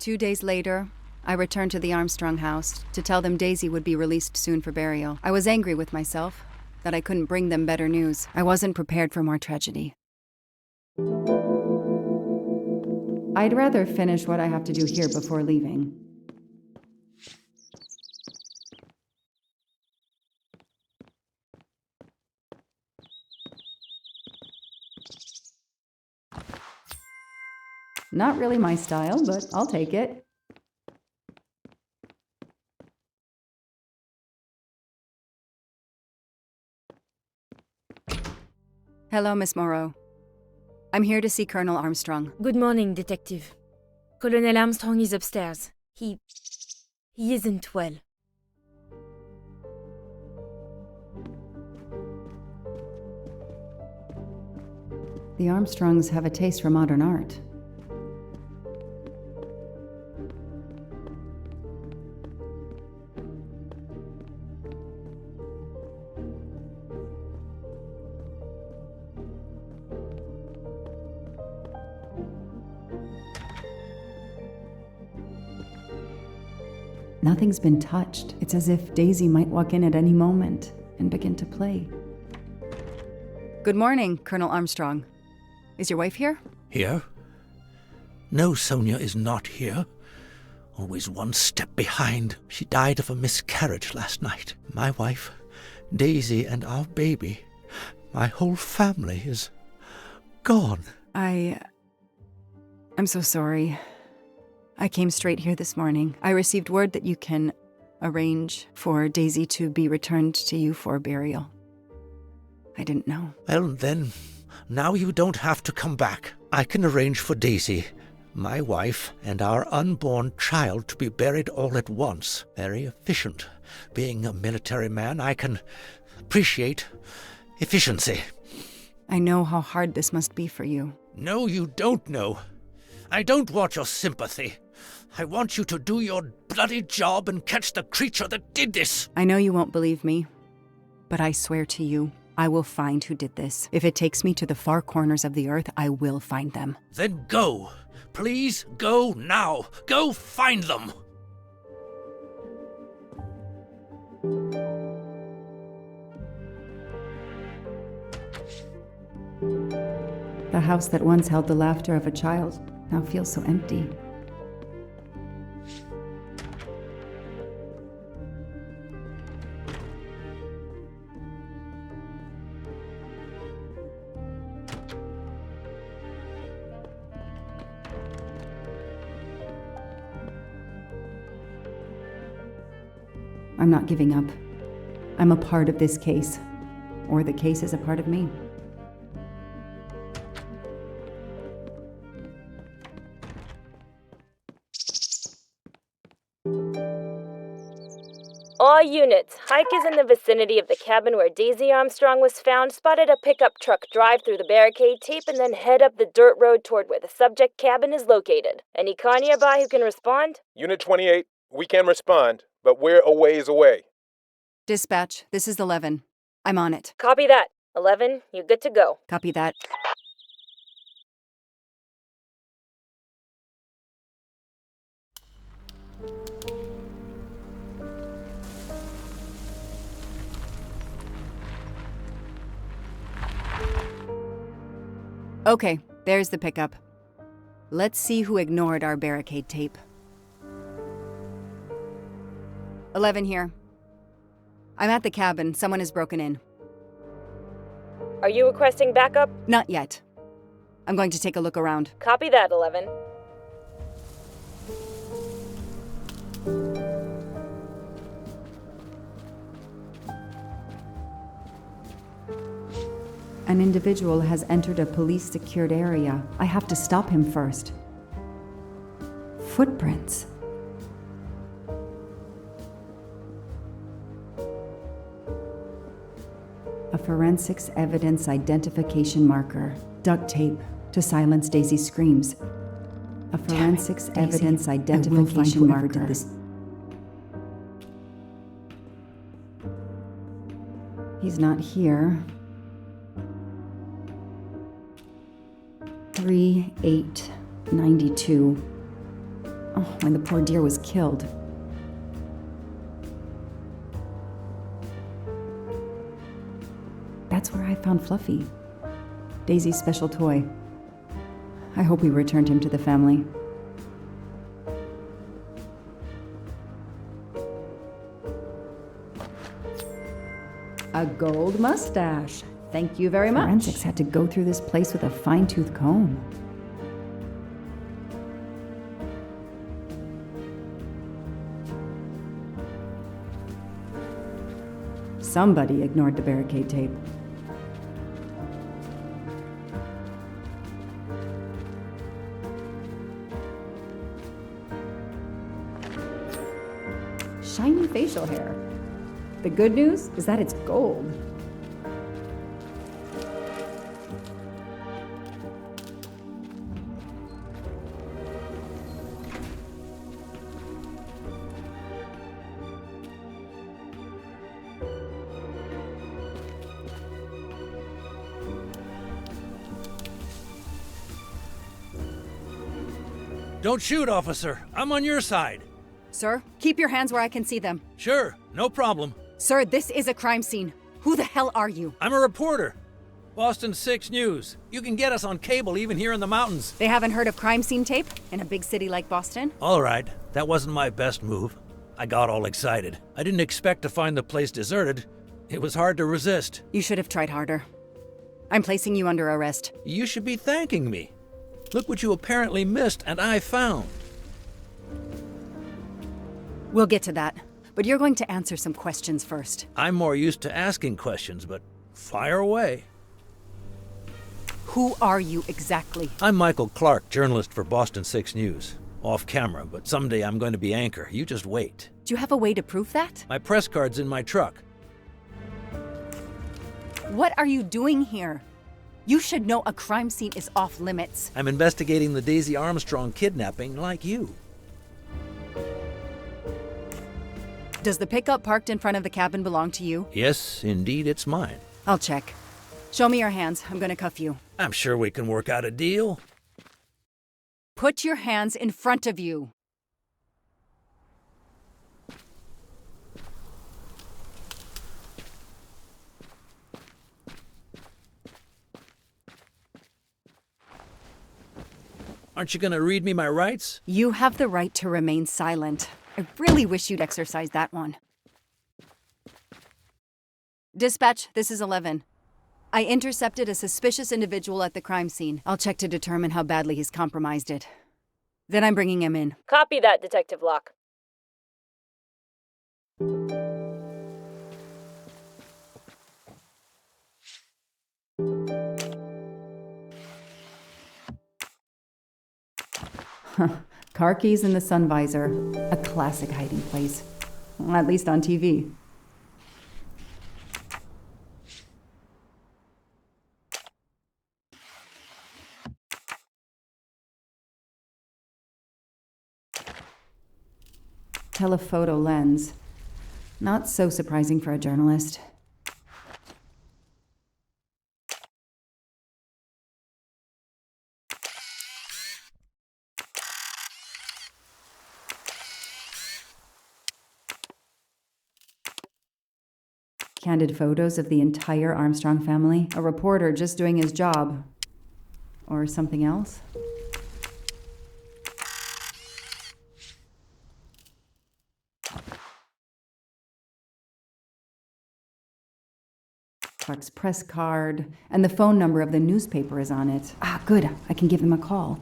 2 days later, I returned to the Armstrong house to tell them Daisy would be released soon for burial. I was angry with myself that I couldn't bring them better news. I wasn't prepared for more tragedy. I'd rather finish what I have to do here before leaving. Not really my style, but I'll take it. Hello, Miss Moreau. I'm here to see Colonel Armstrong. Good morning, detective. Colonel Armstrong is upstairs. He isn't well. The Armstrongs have a taste for modern art. Nothing's been touched. It's as if Daisy might walk in at any moment and begin to play. Good morning, Colonel Armstrong. Is your wife here? Here? No, Sonia is not here. Always one step behind. She died of a miscarriage last night. My wife, Daisy, and our baby. My whole family is gone. I'm so sorry. I came straight here this morning. I received word that you can arrange for Daisy to be returned to you for burial. I didn't know. Well, then, now you don't have to come back. I can arrange for Daisy, my wife, and our unborn child to be buried all at once. Very efficient. Being a military man, I can appreciate efficiency. I know how hard this must be for you. No, you don't know. I don't want your sympathy. I want you to do your bloody job and catch the creature that did this. I know you won't believe me, but I swear to you, I will find who did this. If it takes me to the far corners of the earth, I will find them. Then go. Please go now. Go find them. The house that once held the laughter of a child now feels so empty. I'm not giving up. I'm a part of this case, or the case is a part of me. All units, hikers in the vicinity of the cabin where Daisy Armstrong was found spotted a pickup truck drive through the barricade tape and then head up the dirt road toward where the subject cabin is located. Any car nearby who can respond? Unit 28, we can respond, but we're a ways away. Dispatch, this is 11. I'm on it. Copy that. 11, you're good to go. Copy that. Okay, there's the pickup. Let's see who ignored our barricade tape. 11 here. I'm at the cabin. Someone has broken in. Are you requesting backup? Not yet. I'm going to take a look around. Copy that, 11. An individual has entered a police-secured area. I have to stop him first. Footprints. A forensics evidence identification marker. Duct tape to silence Daisy's screams. A forensics evidence identification marker. He's not here. 3892. Oh, when the poor deer was killed. That's where I found Fluffy. Daisy's special toy. I hope we returned him to the family. A gold mustache. Thank you very much. Forensics had to go through this place with a fine-tooth comb. Somebody ignored the barricade tape. Shiny facial hair. The good news is that it's gold. Don't shoot, officer. I'm on your side. Sir, keep your hands where I can see them. Sure, no problem. Sir, this is a crime scene. Who the hell are you? I'm a reporter. Boston 6 News. You can get us on cable even here in the mountains. They haven't heard of crime scene tape in a big city like Boston? All right, that wasn't my best move. I got all excited. I didn't expect to find the place deserted. It was hard to resist. You should have tried harder. I'm placing you under arrest. You should be thanking me. Look what you apparently missed and I found. We'll get to that, but you're going to answer some questions first. I'm more used to asking questions, but fire away. Who are you exactly? I'm Michael Clark, journalist for Boston 6 News. Off camera, but someday I'm going to be anchor. You just wait. Do you have a way to prove that? My press card's in my truck. What are you doing here? You should know a crime scene is off limits. I'm investigating the Daisy Armstrong kidnapping like you. Does the pickup parked in front of the cabin belong to you? Yes, indeed, it's mine. I'll check. Show me your hands. I'm gonna cuff you. I'm sure we can work out a deal. Put your hands in front of you. Aren't you going to read me my rights? You have the right to remain silent. I really wish you'd exercise that one. Dispatch, this is 11. I intercepted a suspicious individual at the crime scene. I'll check to determine how badly he's compromised it. Then I'm bringing him in. Copy that, Detective Locke. Car keys in the sun visor. A classic hiding place. Well, at least on TV. Telephoto lens. Not so surprising for a journalist. Candid photos of the entire Armstrong family. A reporter just doing his job. Or something else? Clark's press card, and the phone number of the newspaper is on it. Ah, good. I can give him a call.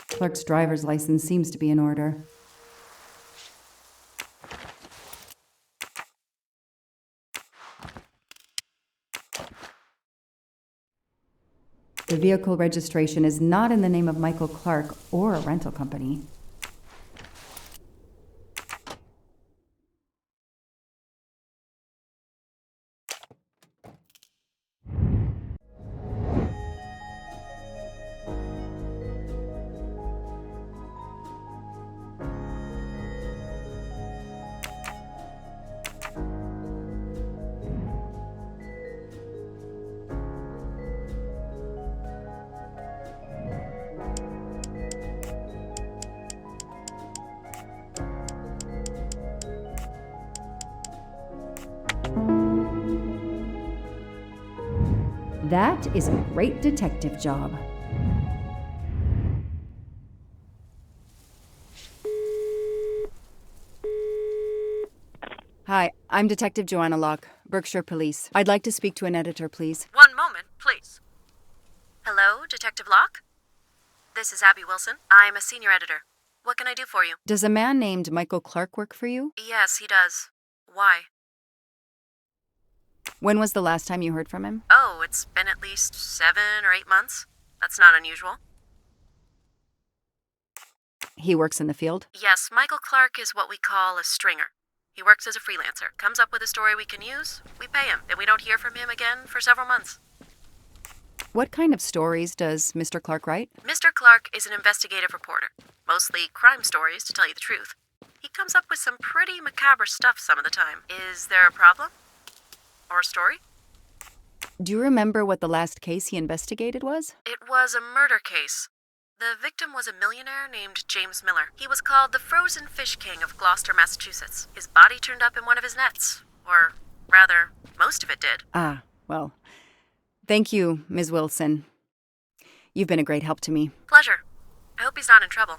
Clark's driver's license seems to be in order. The vehicle registration is not in the name of Michael Clark or a rental company. That is a great detective job. Hi, I'm Detective Joanna Locke, Berkshire Police. I'd like to speak to an editor, please. One moment, please. Hello, Detective Locke? This is Abby Wilson. I'm a senior editor. What can I do for you? Does a man named Michael Clark work for you? Yes, he does. Why? When was the last time you heard from him? Oh, it's been at least 7 or 8 months. That's not unusual. He works in the field? Yes, Michael Clark is what we call a stringer. He works as a freelancer, comes up with a story we can use, we pay him, and we don't hear from him again for several months. What kind of stories does Mr. Clark write? Mr. Clark is an investigative reporter, mostly crime stories, to tell you the truth. He comes up with some pretty macabre stuff some of the time. Is there a problem? Or a story? Do you remember what the last case he investigated was? It was a murder case. The victim was a millionaire named James Miller. He was called the Frozen Fish King of Gloucester, Massachusetts. His body turned up in one of his nets. Or, rather, most of it did. Ah, well, thank you, Ms. Wilson. You've been a great help to me. Pleasure. I hope he's not in trouble.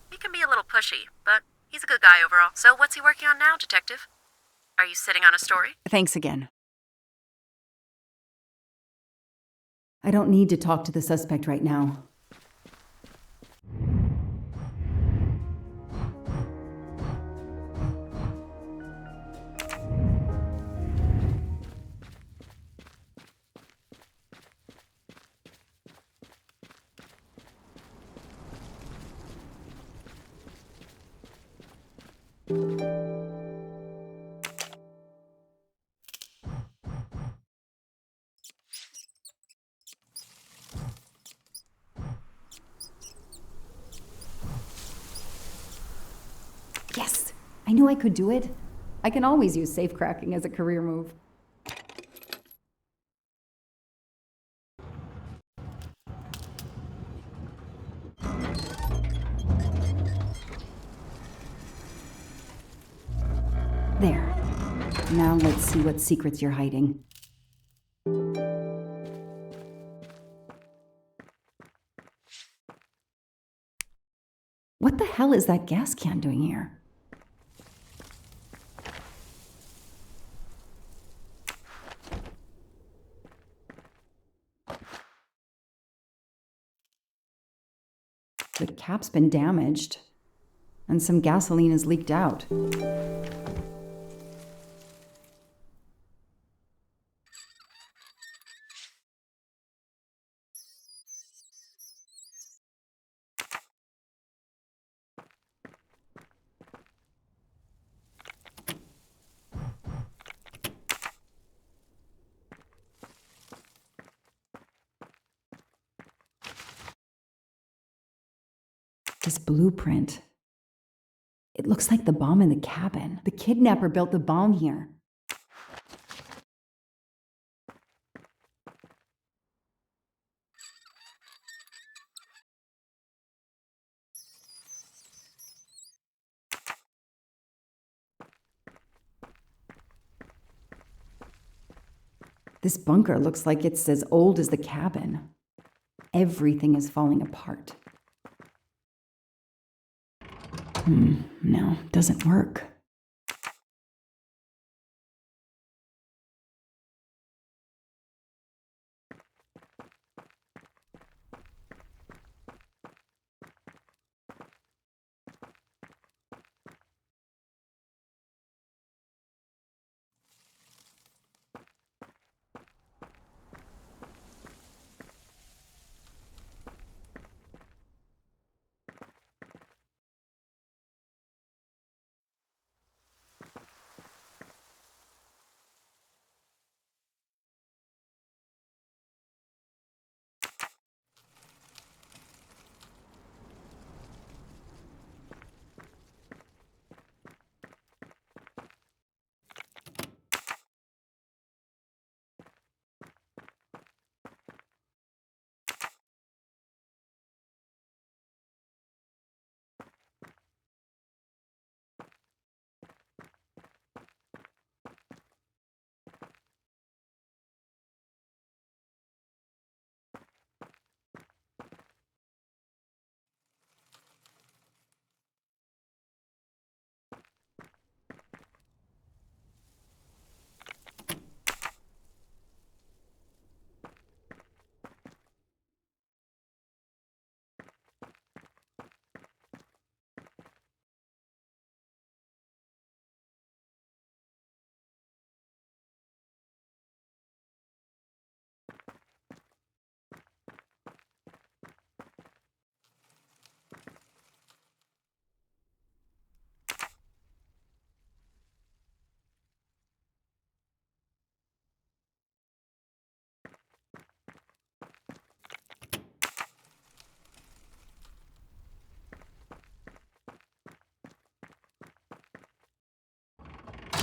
He can be a little pushy, but he's a good guy overall. So what's he working on now, Detective? Are you sitting on a story? Thanks again. I don't need to talk to the suspect right now. Yes! I knew I could do it. I can always use safecracking as a career move. There. Now let's see what secrets you're hiding. What the hell is that gas can doing here? The cap's been damaged, and some gasoline has leaked out. This blueprint. It looks like the bomb in the cabin. The kidnapper built the bomb here. This bunker looks like it's as old as the cabin. Everything is falling apart. No, doesn't work.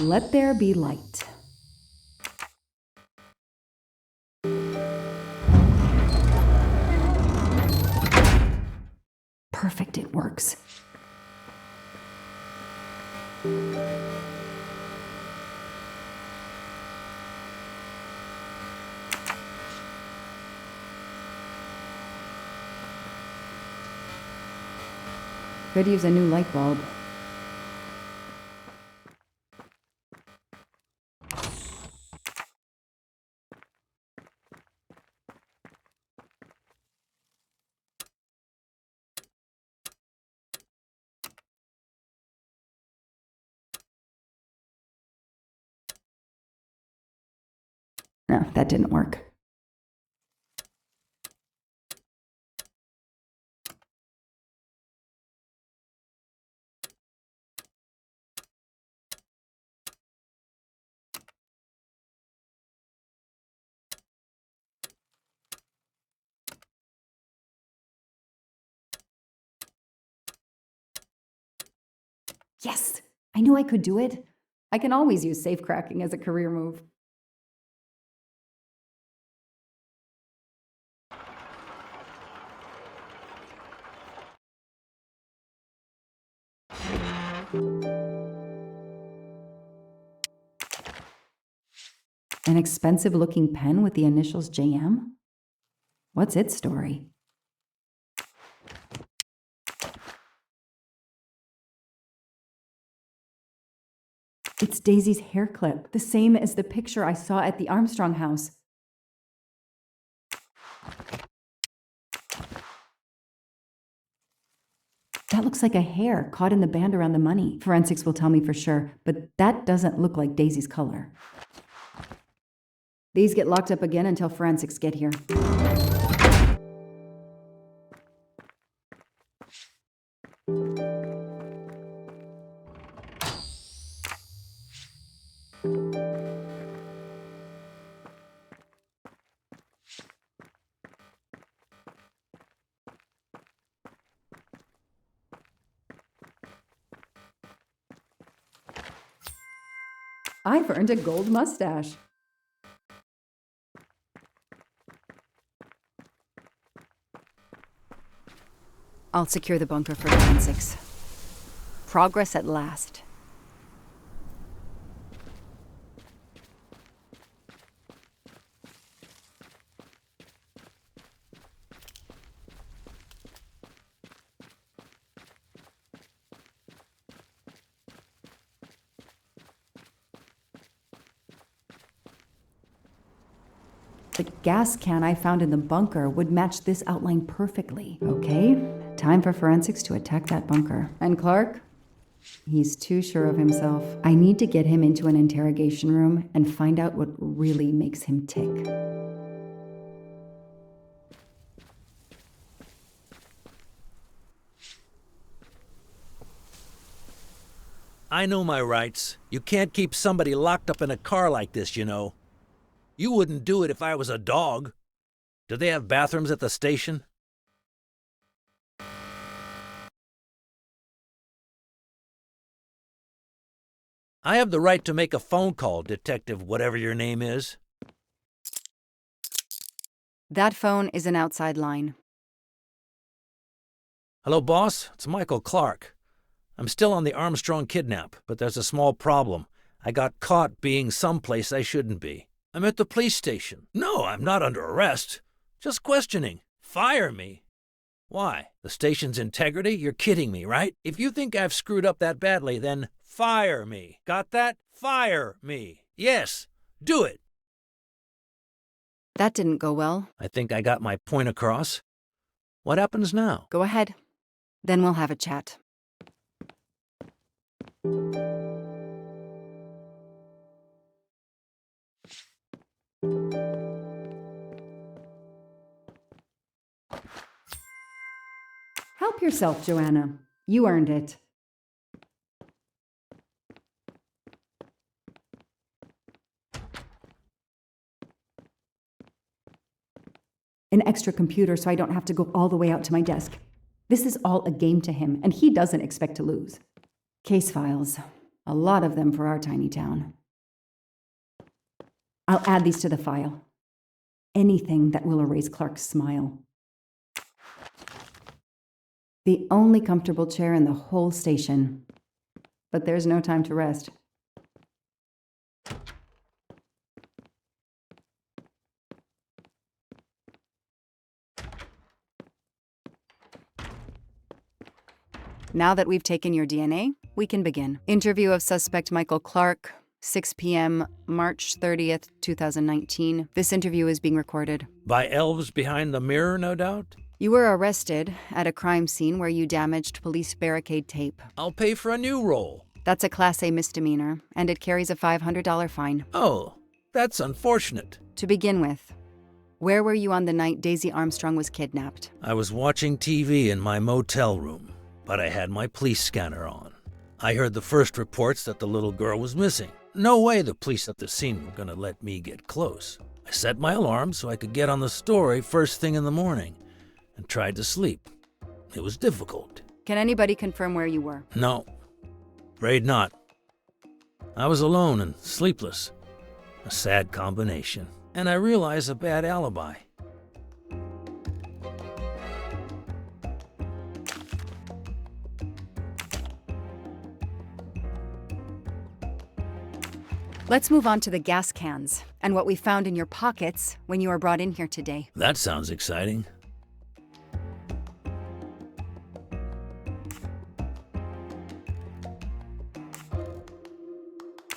Let there be light. Perfect, it works. Could use a new light bulb. No, that didn't work. Yes! I knew I could do it. I can always use safe cracking as a career move. An expensive-looking pen with the initials JM? What's its story? It's Daisy's hair clip, the same as the picture I saw at the Armstrong house. That looks like a hair caught in the band around the money. Forensics will tell me for sure, but that doesn't look like Daisy's color. These get locked up again until forensics get here. I've earned a gold mustache. I'll secure the bunker for forensics. Progress at last. The gas can I found in the bunker would match this outline perfectly. Okay, time for forensics to attack that bunker. And Clark? He's too sure of himself. I need to get him into an interrogation room and find out what really makes him tick. I know my rights. You can't keep somebody locked up in a car like this, you know. You wouldn't do it if I was a dog. Do they have bathrooms at the station? I have the right to make a phone call, Detective whatever your name is. That phone is an outside line. Hello, boss. It's Michael Clark. I'm still on the Armstrong kidnap, but there's a small problem. I got caught being someplace I shouldn't be. I'm at the police station. No, I'm not under arrest. Just questioning. Fire me. Why? The station's integrity? You're kidding me, right? If you think I've screwed up that badly, then fire me. Got that? Fire me. Yes, do it. That didn't go well. I think I got my point across. What happens now? Go ahead. Then we'll have a chat. Help yourself, Joanna. You earned it. An extra computer so I don't have to go all the way out to my desk. This is all a game to him, and he doesn't expect to lose. Case files. A lot of them for our tiny town. I'll add these to the file. Anything that will erase Clark's smile. The only comfortable chair in the whole station. But there's no time to rest. Now that we've taken your DNA, we can begin. Interview of suspect Michael Clark, 6 p.m., March 30th, 2019. This interview is being recorded. By elves behind the mirror, no doubt? You were arrested at a crime scene where you damaged police barricade tape. I'll pay for a new roll. That's a Class A misdemeanor, and it carries a $500 fine. Oh, that's unfortunate. To begin with, where were you on the night Daisy Armstrong was kidnapped? I was watching TV in my motel room, but I had my police scanner on. I heard the first reports that the little girl was missing. No way the police at the scene were gonna let me get close. I set my alarm so I could get on the story first thing in the morning, and tried to sleep. It was difficult. Can anybody confirm where you were? No, afraid not. I was alone and sleepless. A sad combination. And I realized a bad alibi. Let's move on to the gas cans and what we found in your pockets when you were brought in here today. That sounds exciting.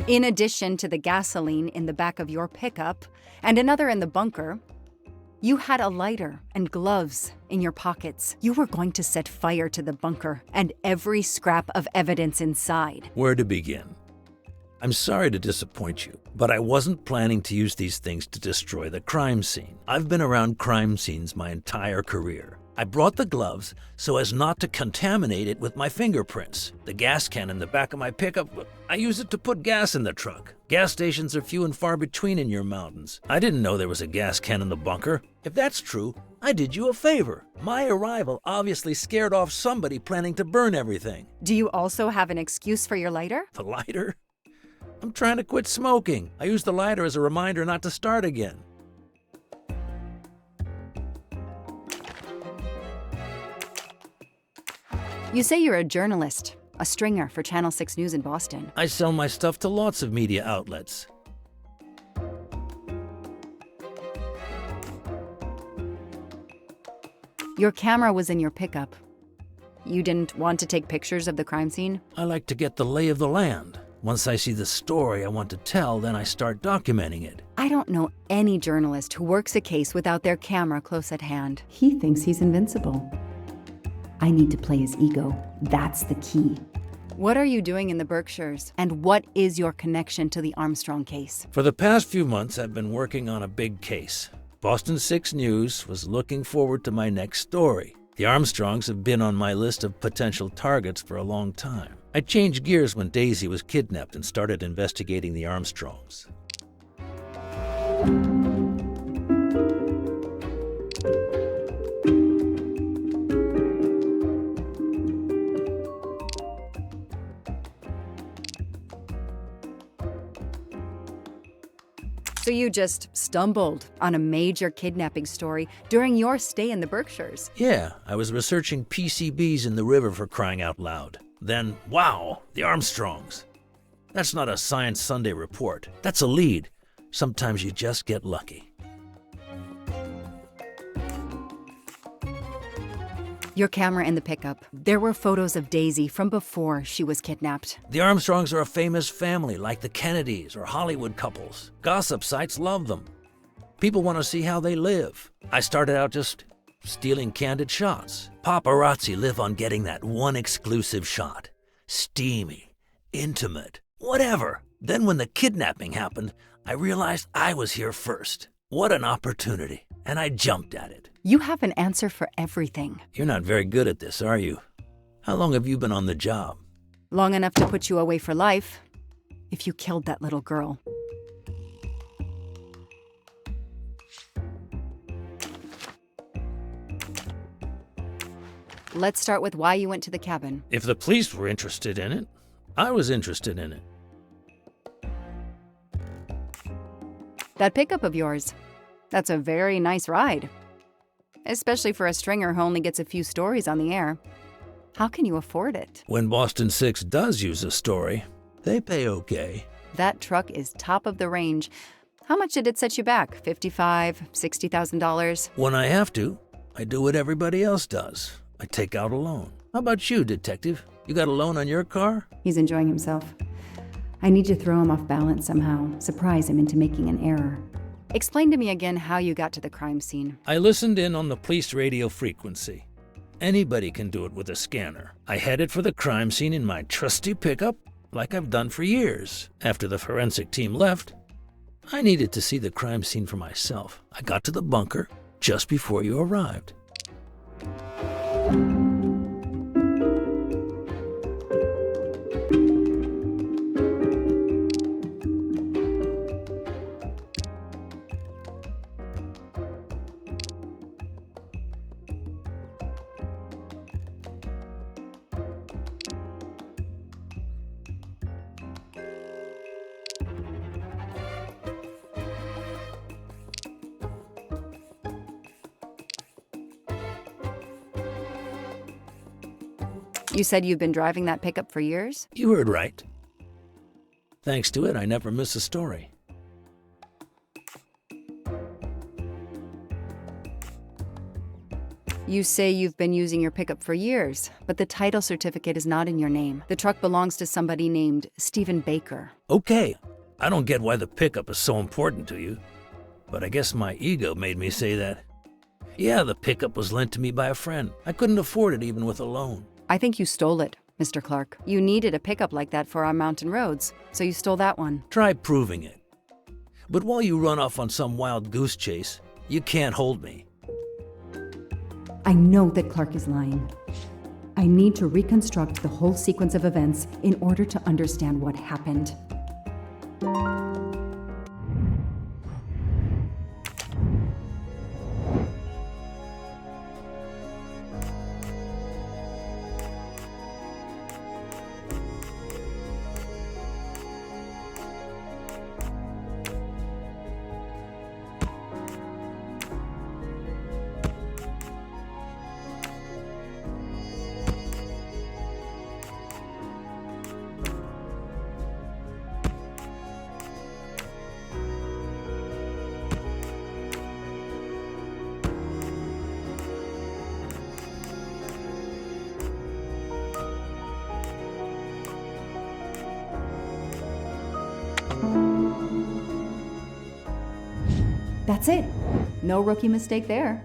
In addition to the gasoline in the back of your pickup and another in the bunker, you had a lighter and gloves in your pockets. You were going to set fire to the bunker and every scrap of evidence inside. Where to begin? I'm sorry to disappoint you, but I wasn't planning to use these things to destroy the crime scene. I've been around crime scenes my entire career. I brought the gloves so as not to contaminate it with my fingerprints. The gas can in the back of my pickup, I use it to put gas in the truck. Gas stations are few and far between in your mountains. I didn't know there was a gas can in the bunker. If that's true, I did you a favor. My arrival obviously scared off somebody planning to burn everything. Do you also have an excuse for your lighter? The lighter? I'm trying to quit smoking. I use the lighter as a reminder not to start again. You say you're a journalist, a stringer for Channel 6 News in Boston. I sell my stuff to lots of media outlets. Your camera was in your pickup. You didn't want to take pictures of the crime scene? I like to get the lay of the land. Once I see the story I want to tell, then I start documenting it. I don't know any journalist who works a case without their camera close at hand. He thinks he's invincible. I need to play his ego. That's the key. What are you doing in the Berkshires? And what is your connection to the Armstrong case? For the past few months, I've been working on a big case. Boston 6 News was looking forward to my next story. The Armstrongs have been on my list of potential targets for a long time. I changed gears when Daisy was kidnapped and started investigating the Armstrongs. So you just stumbled on a major kidnapping story during your stay in the Berkshires? Yeah, I was researching PCBs in the river for crying out loud. Then, wow, the Armstrongs. That's not a Science Sunday report. That's a lead. Sometimes you just get lucky. Your camera in the pickup. There were photos of Daisy from before she was kidnapped. The Armstrongs are a famous family like the Kennedys or Hollywood couples. Gossip sites love them. People want to see how they live. I started out just stealing candid shots. Paparazzi live on getting that one exclusive shot. Steamy, intimate, whatever. Then when the kidnapping happened, I realized I was here first. What an opportunity. And I jumped at it. You have an answer for everything. You're not very good at this, are you? How long have you been on the job? Long enough to put you away for life, if you killed that little girl. Let's start with why you went to the cabin. If the police were interested in it, I was interested in it. That pickup of yours, that's a very nice ride. Especially for a stringer who only gets a few stories on the air. How can you afford it? When Boston 6 does use a story, they pay okay. That truck is top of the range. How much did it set you back? $55,000, $60,000? When I have to, I do what everybody else does. I take out a loan. How about you, detective? You got a loan on your car? He's enjoying himself. I need to throw him off balance somehow, surprise him into making an error. Explain to me again how you got to the crime scene. I listened in on the police radio frequency. Anybody can do it with a scanner. I headed for the crime scene in my trusty pickup, like I've done for years. After the forensic team left, I needed to see the crime scene for myself. I got to the bunker just before you arrived. You said you've been driving that pickup for years? You heard right. Thanks to it, I never miss a story. You say you've been using your pickup for years, but the title certificate is not in your name. The truck belongs to somebody named Stephen Baker. Okay, I don't get why the pickup is so important to you, but I guess my ego made me say that. Yeah, the pickup was lent to me by a friend. I couldn't afford it even with a loan. I think you stole it, Mr. Clark. You needed a pickup like that for our mountain roads, so you stole that one. Try proving it. But while you run off on some wild goose chase, you can't hold me. I know that Clark is lying. I need to reconstruct the whole sequence of events in order to understand what happened. That's it. No rookie mistake there.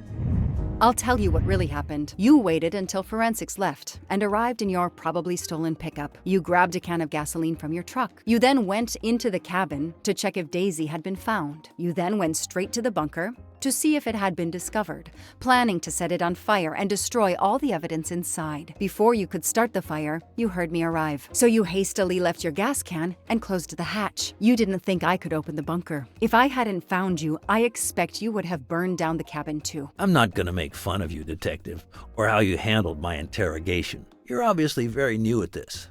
I'll tell you what really happened. You waited until forensics left and arrived in your probably stolen pickup. You grabbed a can of gasoline from your truck. You then went into the cabin to check if Daisy had been found. You then went straight to the bunker to see if it had been discovered, planning to set it on fire and destroy all the evidence inside. Before you could start the fire, you heard me arrive. So you hastily left your gas can and closed the hatch. You didn't think I could open the bunker. If I hadn't found you, I expect you would have burned down the cabin too. I'm not gonna make fun of you, detective, or how you handled my interrogation. You're obviously very new at this.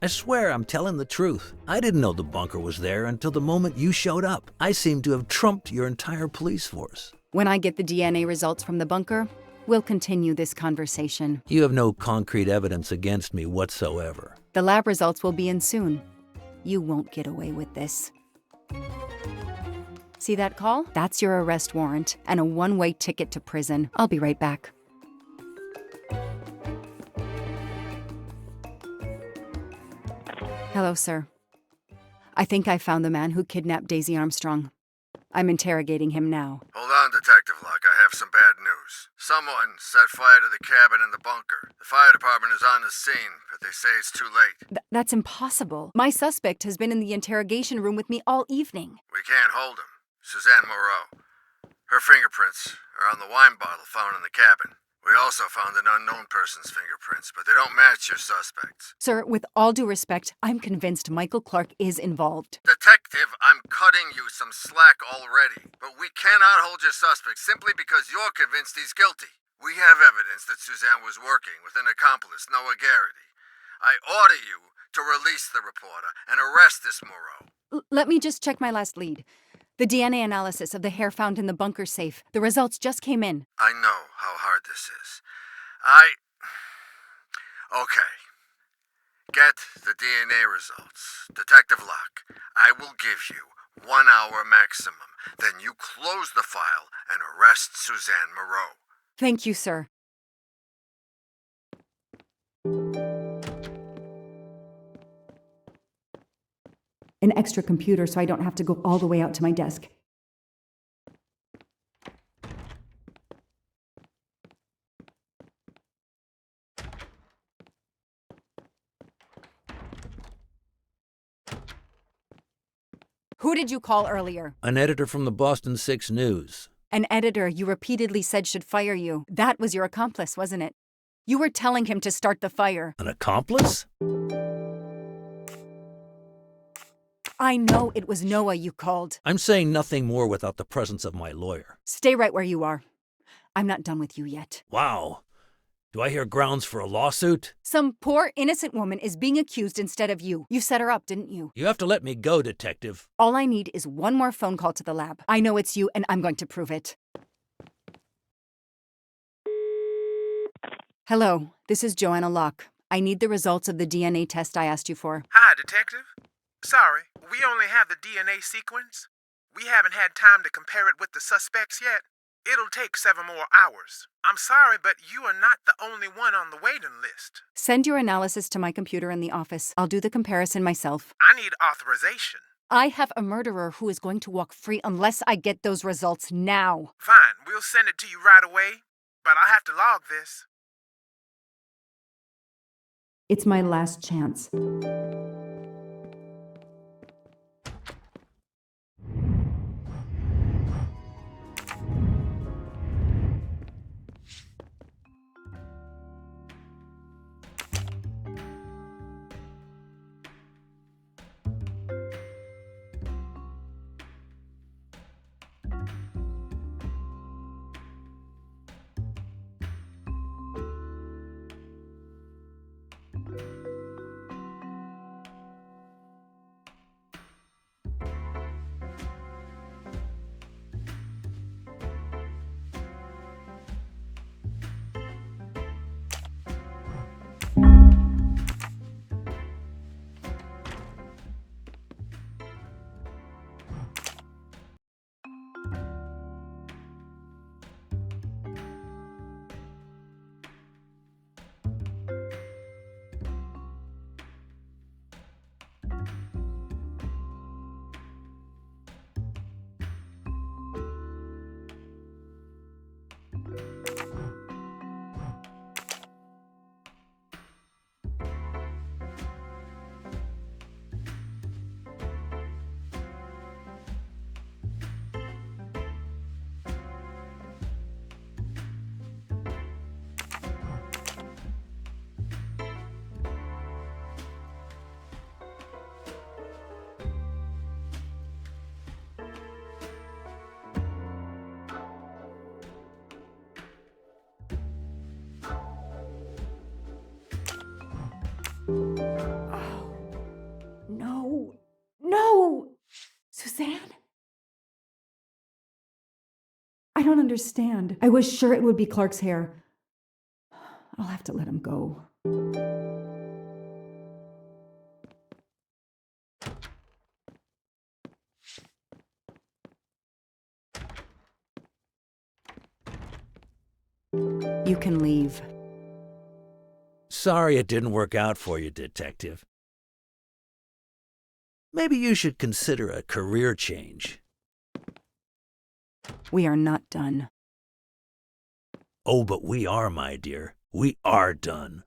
I swear I'm telling the truth. I didn't know the bunker was there until the moment you showed up. I seem to have trumped your entire police force. When I get the DNA results from the bunker, we'll continue this conversation. You have no concrete evidence against me whatsoever. The lab results will be in soon. You won't get away with this. See that call? That's your arrest warrant and a one-way ticket to prison. I'll be right back. Hello, sir. I think I found the man who kidnapped Daisy Armstrong. I'm interrogating him now. Hold on, Detective Locke. I have some bad news. Someone set fire to the cabin in the bunker. The fire department is on the scene, but they say it's too late. That's impossible. My suspect has been in the interrogation room with me all evening. We can't hold him. Suzanne Moreau. Her fingerprints are on the wine bottle found in the cabin. We also found an unknown person's fingerprints, but they don't match your suspects. Sir, with all due respect, I'm convinced Michael Clark is involved. Detective, I'm cutting you some slack already, but we cannot hold your suspect simply because you're convinced he's guilty. We have evidence that Suzanne was working with an accomplice, Noah Garrity. I order you to release the reporter and arrest this Moreau. Let me just check my last lead. The DNA analysis of the hair found in the bunker safe. The results just came in. I know how hard this is. Okay. Get the DNA results. Detective Locke, I will give you 1 hour maximum. Then you close the file and arrest Suzanne Moreau. Thank you, sir. An extra computer so I don't have to go all the way out to my desk. Who did you call earlier? An editor from the Boston 6 News. An editor you repeatedly said should fire you. That was your accomplice, wasn't it? You were telling him to start the fire. An accomplice? I know it was Noah you called. I'm saying nothing more without the presence of my lawyer. Stay right where you are. I'm not done with you yet. Wow. Do I hear grounds for a lawsuit? Some poor, innocent woman is being accused instead of you. You set her up, didn't you? You have to let me go, Detective. All I need is one more phone call to the lab. I know it's you, and I'm going to prove it. Hello, this is Joanna Locke. I need the results of the DNA test I asked you for. Hi, Detective. Sorry, we only have the DNA sequence. We haven't had time to compare it with the suspects yet. It'll take 7 more hours. I'm sorry, but you are not the only one on the waiting list. Send your analysis to my computer in the office. I'll do the comparison myself. I need authorization. I have a murderer who is going to walk free unless I get those results now. Fine, we'll send it to you right away, but I'll have to log this. It's my last chance. No! Suzanne? I don't understand. I was sure it would be Clark's hair. I'll have to let him go. You can leave. Sorry it didn't work out for you, Detective. Maybe you should consider a career change. We are not done. Oh, but we are, my dear. We are done.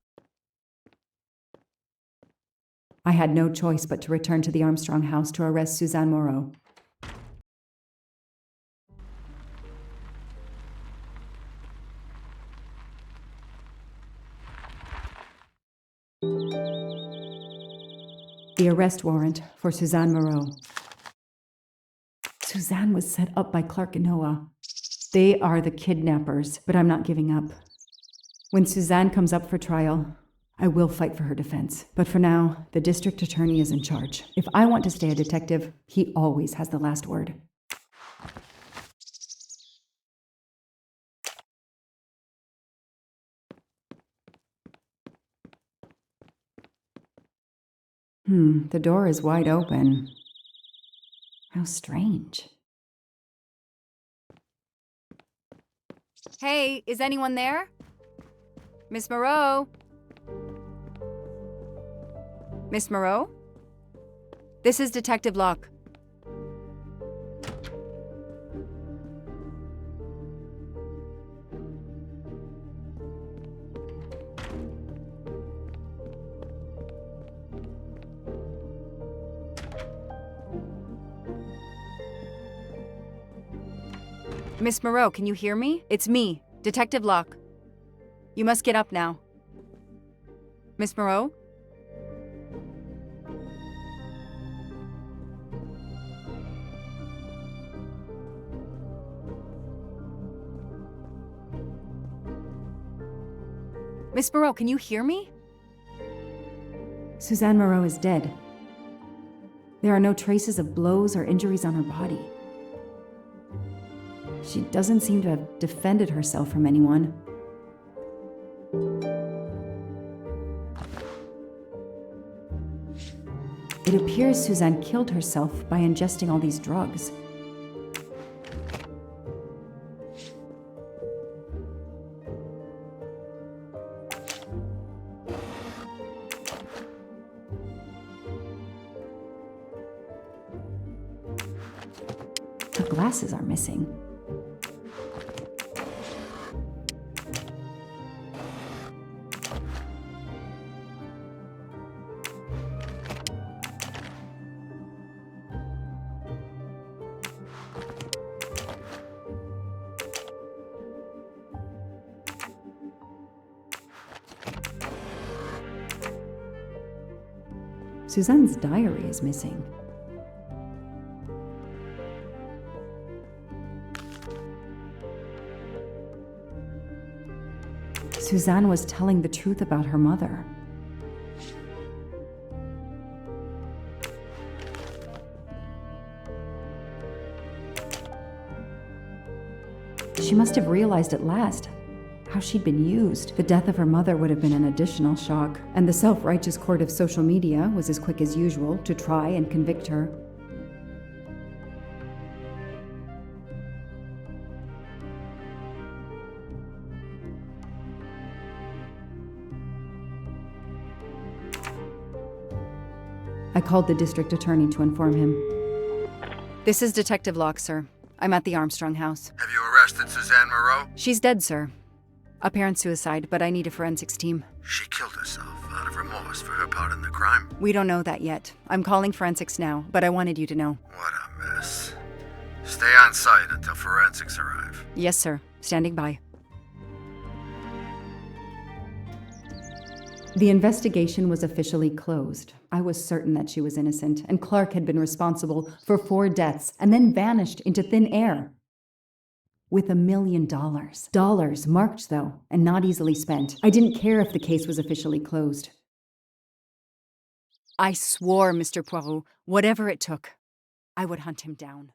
I had no choice but to return to the Armstrong house to arrest Suzanne Moreau. The arrest warrant for Suzanne Moreau. Suzanne was set up by Clark and Noah. They are the kidnappers, but I'm not giving up. When Suzanne comes up for trial, I will fight for her defense. But for now, the district attorney is in charge. If I want to stay a detective, he always has the last word. The door is wide open. How strange. Hey, is anyone there? Miss Moreau? Miss Moreau? This is Detective Locke. Miss Moreau, can you hear me? It's me, Detective Locke. You must get up now. Miss Moreau? Miss Moreau, can you hear me? Suzanne Moreau is dead. There are no traces of blows or injuries on her body. She doesn't seem to have defended herself from anyone. It appears Suzanne killed herself by ingesting all these drugs. The glasses are missing. Suzanne's diary is missing. Suzanne was telling the truth about her mother. She must have realized at last how she'd been used. The death of her mother would have been an additional shock, and the self-righteous court of social media was as quick as usual to try and convict her. I called the district attorney to inform him. This is Detective Locke, sir. I'm at the Armstrong house. Have you arrested Suzanne Moreau? She's dead, sir. Apparent suicide, but I need a forensics team. She killed herself out of remorse for her part in the crime. We don't know that yet. I'm calling forensics now, but I wanted you to know. What a mess. Stay on site until forensics arrive. Yes, sir. Standing by. The investigation was officially closed. I was certain that she was innocent, and Clark had been responsible for 4 deaths and then vanished into thin air. With $1 million. Dollars marked, though, and not easily spent. I didn't care if the case was officially closed. I swore, Mr. Poirot, whatever it took, I would hunt him down.